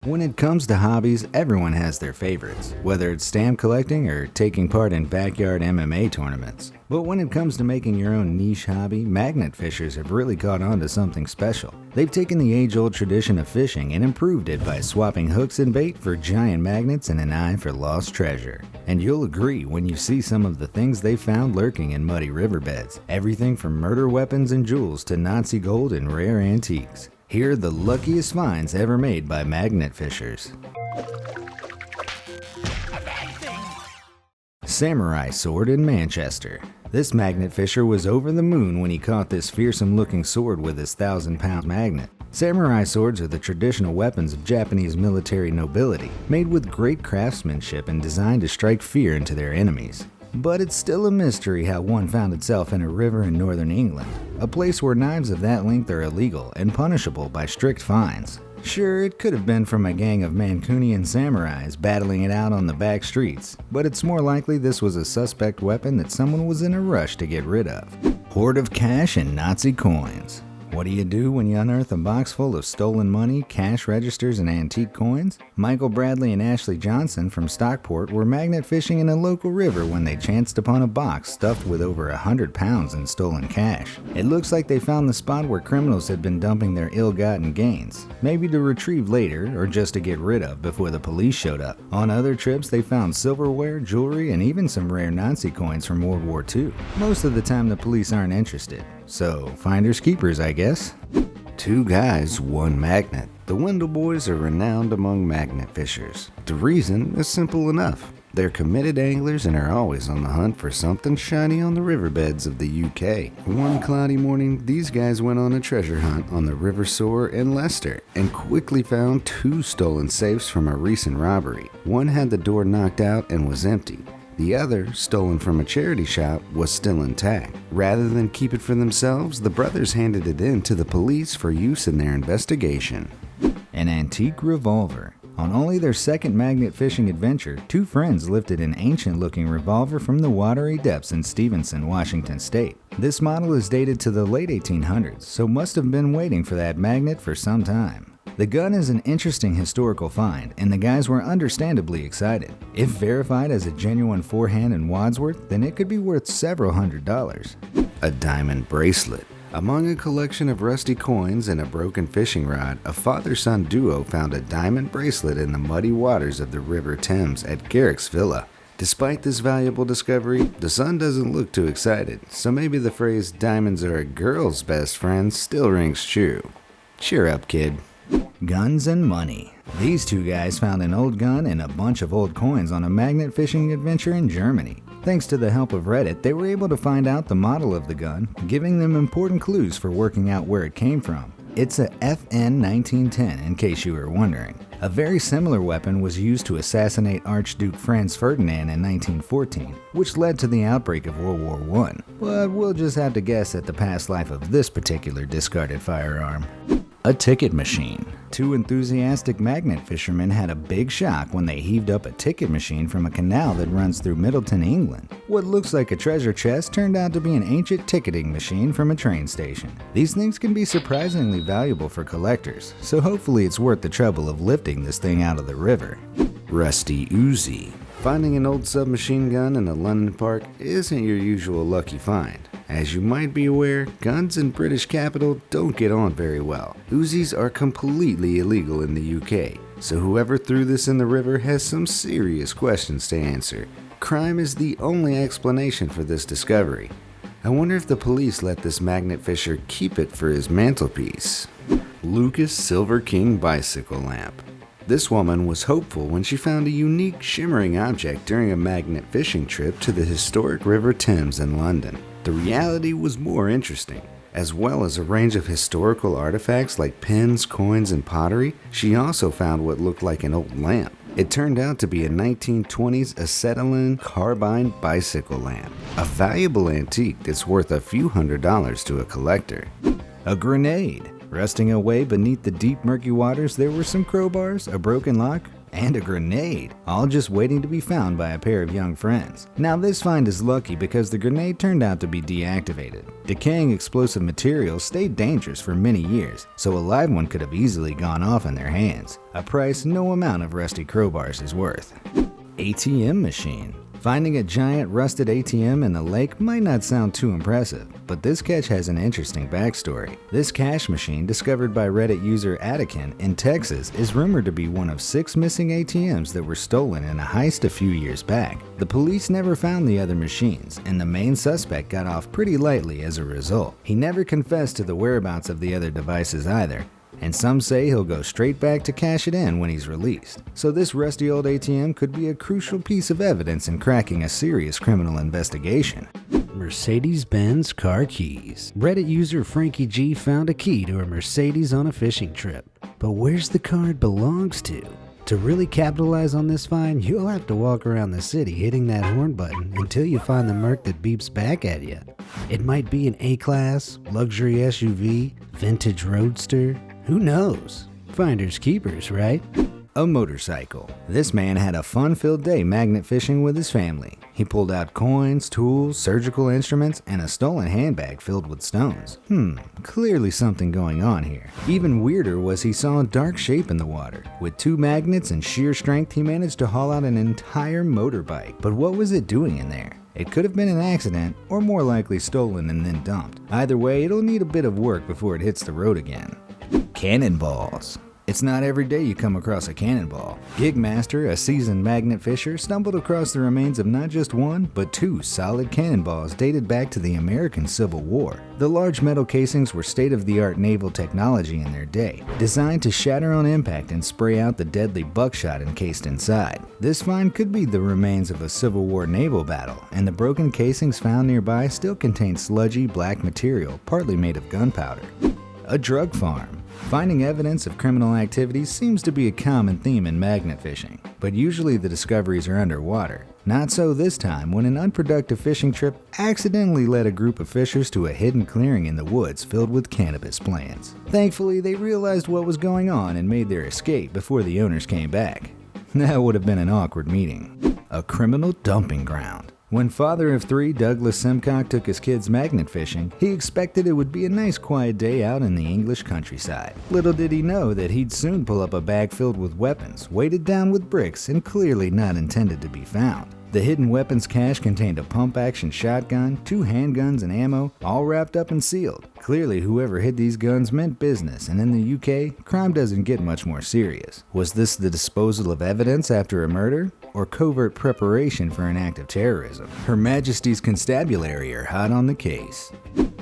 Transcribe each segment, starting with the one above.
When it comes to hobbies, everyone has their favorites, whether it's stamp collecting or taking part in backyard MMA tournaments. But when it comes to making your own niche hobby, magnet fishers have really caught on to something special. They've taken the age-old tradition of fishing and improved it by swapping hooks and bait for giant magnets and an eye for lost treasure. And you'll agree when you see some of the things they found lurking in muddy riverbeds. Everything from murder weapons and jewels to Nazi gold and rare antiques. Here are the luckiest finds ever made by magnet fishers. Samurai sword in Manchester. This magnet fisher was over the moon when he caught this fearsome looking sword with his 1,000-pound magnet. Samurai swords are the traditional weapons of Japanese military nobility, made with great craftsmanship and designed to strike fear into their enemies. But it's still a mystery how one found itself in a river in northern England, a place where knives of that length are illegal and punishable by strict fines. Sure, it could have been from a gang of Mancunian samurais battling it out on the back streets, but it's more likely this was a suspect weapon that someone was in a rush to get rid of. Hoard of cash and Nazi coins. What do you do when you unearth a box full of stolen money, cash registers, and antique coins? Michael Bradley and Ashley Johnson from Stockport were magnet fishing in a local river when they chanced upon a box stuffed with over 100 pounds in stolen cash. It looks like they found the spot where criminals had been dumping their ill-gotten gains, maybe to retrieve later or just to get rid of before the police showed up. On other trips, they found silverware, jewelry, and even some rare Nazi coins from World War II. Most of the time, the police aren't interested. So, finders keepers, I guess. Two guys, one magnet. The Wendell boys are renowned among magnet fishers. The reason is simple enough. They're committed anglers and are always on the hunt for something shiny on the riverbeds of the UK. One cloudy morning, these guys went on a treasure hunt on the River Soar in Leicester and quickly found two stolen safes from a recent robbery. One had the door knocked out and was empty. The other, stolen from a charity shop, was still intact. Rather than keep it for themselves, the brothers handed it in to the police for use in their investigation. An antique revolver. On only their second magnet fishing adventure, two friends lifted an ancient-looking revolver from the watery depths in Stevenson, Washington state. This model is dated to the late 1800s, so must have been waiting for that magnet for some time. The gun is an interesting historical find, and the guys were understandably excited. If verified as a genuine forehand in Wadsworth, then it could be worth several $100s. A diamond bracelet. Among a collection of rusty coins and a broken fishing rod, a father-son duo found a diamond bracelet in the muddy waters of the River Thames at Garrick's Villa. Despite this valuable discovery, the son doesn't look too excited, so maybe the phrase "diamonds are a girl's best friend" still rings true. Cheer up, kid. Guns and money. These two guys found an old gun and a bunch of old coins on a magnet fishing adventure in Germany. Thanks to the help of Reddit, they were able to find out the model of the gun, giving them important clues for working out where it came from. It's a FN 1910, in case you were wondering. A very similar weapon was used to assassinate Archduke Franz Ferdinand in 1914, which led to the outbreak of World War I. But we'll just have to guess at the past life of this particular discarded firearm. A ticket machine. Two enthusiastic magnet fishermen had a big shock when they heaved up a ticket machine from a canal that runs through Middleton, England. What looks like a treasure chest turned out to be an ancient ticketing machine from a train station. These things can be surprisingly valuable for collectors, so hopefully it's worth the trouble of lifting this thing out of the river. Rusty Uzi. Finding an old submachine gun in a London park isn't your usual lucky find. As you might be aware, guns in British capital don't get on very well. Uzis are completely illegal in the UK, so whoever threw this in the river has some serious questions to answer. Crime is the only explanation for this discovery. I wonder if the police let this magnet fisher keep it for his mantelpiece. Luckiest Silver King bicycle lamp. This woman was hopeful when she found a unique, shimmering object during a magnet fishing trip to the historic River Thames in London. The reality was more interesting. As well as a range of historical artifacts like pins, coins, and pottery, she also found what looked like an old lamp. It turned out to be a 1920s acetylene carbine bicycle lamp, a valuable antique that's worth a few $100s to a collector. A grenade. Rusting away beneath the deep murky waters, there were some crowbars, a broken lock, and a grenade, all just waiting to be found by a pair of young friends. Now this find is lucky because the grenade turned out to be deactivated. Decaying explosive materials stayed dangerous for many years, so a live one could have easily gone off in their hands, a price no amount of rusty crowbars is worth. ATM machine. Finding a giant rusted ATM in the lake might not sound too impressive, but this catch has an interesting backstory. This cash machine, discovered by Reddit user Attican in Texas, is rumored to be one of 6 missing ATMs that were stolen in a heist a few years back. The police never found the other machines, and the main suspect got off pretty lightly as a result. He never confessed to the whereabouts of the other devices either, and some say he'll go straight back to cash it in when he's released. So this rusty old ATM could be a crucial piece of evidence in cracking a serious criminal investigation. Mercedes-Benz car keys. Reddit user Frankie G found a key to a Mercedes on a fishing trip. But where's the car it belongs to? To really capitalize on this find, you'll have to walk around the city hitting that horn button until you find the Merc that beeps back at you. It might be an A-Class, luxury SUV, vintage roadster. Who knows? Finders keepers, right? A motorcycle. This man had a fun-filled day magnet fishing with his family. He pulled out coins, tools, surgical instruments, and a stolen handbag filled with stones. Clearly something going on here. Even weirder was he saw a dark shape in the water. With 2 magnets and sheer strength, he managed to haul out an entire motorbike. But what was it doing in there? It could have been an accident, or more likely stolen and then dumped. Either way, it'll need a bit of work before it hits the road again. Cannonballs. It's not every day you come across a cannonball. Gigmaster, a seasoned magnet fisher, stumbled across the remains of not just 1, but 2 solid cannonballs dated back to the American Civil War. The large metal casings were state-of-the-art naval technology in their day, designed to shatter on impact and spray out the deadly buckshot encased inside. This find could be the remains of a Civil War naval battle, and the broken casings found nearby still contain sludgy black material, partly made of gunpowder. A drug farm. Finding evidence of criminal activities seems to be a common theme in magnet fishing, but usually the discoveries are underwater. Not so this time when an unproductive fishing trip accidentally led a group of fishers to a hidden clearing in the woods filled with cannabis plants. Thankfully, they realized what was going on and made their escape before the owners came back. That would have been an awkward meeting. A criminal dumping ground. When father of 3 Douglas Simcock took his kids magnet fishing, he expected it would be a nice quiet day out in the English countryside. Little did he know that he'd soon pull up a bag filled with weapons, weighted down with bricks and clearly not intended to be found. The hidden weapons cache contained a pump-action shotgun, 2 handguns and ammo, all wrapped up and sealed. Clearly whoever hid these guns meant business, and in the UK, crime doesn't get much more serious. Was this the disposal of evidence after a murder, or covert preparation for an act of terrorism? Her Majesty's Constabulary are hot on the case.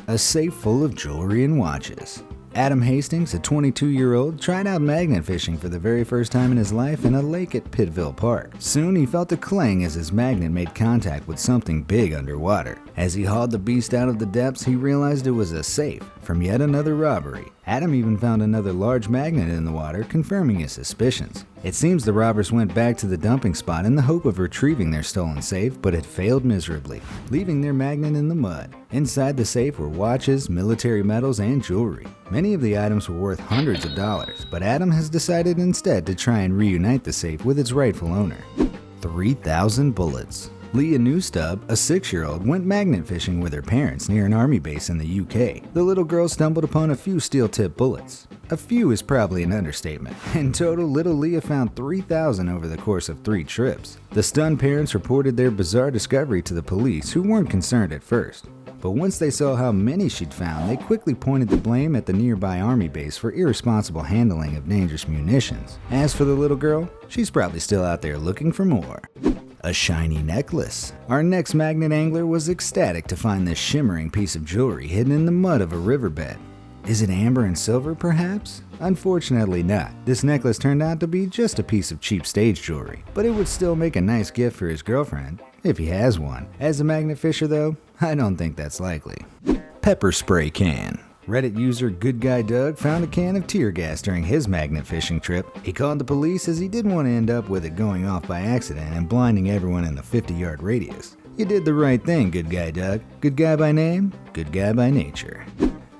A safe full of jewelry and watches. Adam Hastings, a 22-year-old, tried out magnet fishing for the very first time in his life in a lake at Pittville Park. Soon he felt a clang as his magnet made contact with something big underwater. As he hauled the beast out of the depths, he realized it was a safe from yet another robbery. Adam even found another large magnet in the water, confirming his suspicions. It seems the robbers went back to the dumping spot in the hope of retrieving their stolen safe, but it failed miserably, leaving their magnet in the mud. Inside the safe were watches, military medals, and jewelry. Many of the items were worth hundreds of dollars, but Adam has decided instead to try and reunite the safe with its rightful owner. 3,000 bullets. Leah Newstub, a 6-year-old, went magnet fishing with her parents near an army base in the UK. The little girl stumbled upon a few steel-tipped bullets. A few is probably an understatement. In total, little Leah found 3,000 over the course of 3 trips. The stunned parents reported their bizarre discovery to the police, who weren't concerned at first. But once they saw how many she'd found, they quickly pointed the blame at the nearby army base for irresponsible handling of dangerous munitions. As for the little girl, she's probably still out there looking for more. A shiny necklace. Our next magnet angler was ecstatic to find this shimmering piece of jewelry hidden in the mud of a riverbed. Is it amber and silver, perhaps? Unfortunately not. This necklace turned out to be just a piece of cheap stage jewelry, but it would still make a nice gift for his girlfriend, if he has one. As a magnet fisher though, I don't think that's likely. Pepper spray can. Reddit user Good Guy Doug found a can of tear gas during his magnet fishing trip. He called the police as he didn't want to end up with it going off by accident and blinding everyone in the 50-yard radius. You did the right thing, Good Guy Doug. Good guy by name, good guy by nature.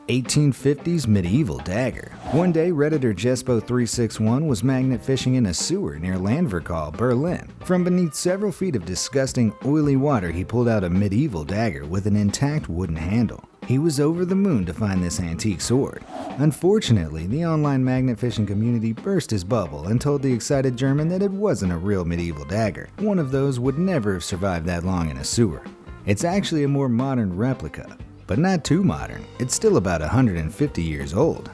1850s medieval dagger. One day, Redditor Jespo361 was magnet fishing in a sewer near Landverkal, Berlin. From beneath several feet of disgusting, oily water, he pulled out a medieval dagger with an intact wooden handle. He was over the moon to find this antique sword. Unfortunately, the online magnet fishing community burst his bubble and told the excited German that it wasn't a real medieval dagger. One of those would never have survived that long in a sewer. It's actually a more modern replica. But not too modern, it's still about 150 years old.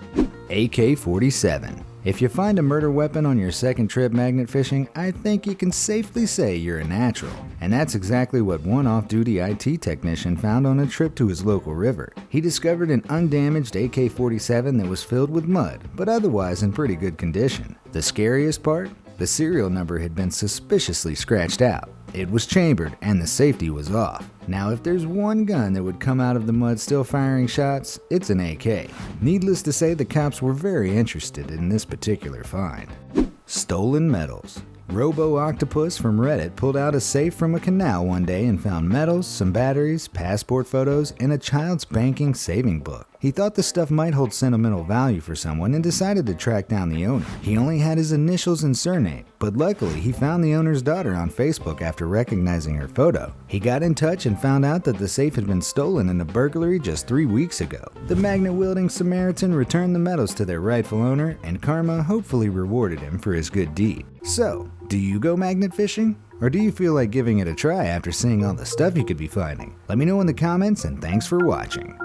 AK-47. If you find a murder weapon on your second trip magnet fishing, I think you can safely say you're a natural. And that's exactly what one off-duty IT technician found on a trip to his local river. He discovered an undamaged AK-47 that was filled with mud, but otherwise in pretty good condition. The scariest part? The serial number had been suspiciously scratched out. It was chambered and the safety was off. Now if there's one gun that would come out of the mud still firing shots, it's an AK. Needless to say, the cops were very interested in this particular find. Stolen medals. Robo Octopus from Reddit pulled out a safe from a canal one day and found medals, some batteries, passport photos, and a child's banking saving book. He thought the stuff might hold sentimental value for someone and decided to track down the owner. He only had his initials and surname, but luckily he found the owner's daughter on Facebook after recognizing her photo. He got in touch and found out that the safe had been stolen in a burglary just 3 weeks ago. The magnet-wielding Samaritan returned the medals to their rightful owner, and karma hopefully rewarded him for his good deed. So, do you go magnet fishing? Or do you feel like giving it a try after seeing all the stuff you could be finding? Let me know in the comments, and thanks for watching.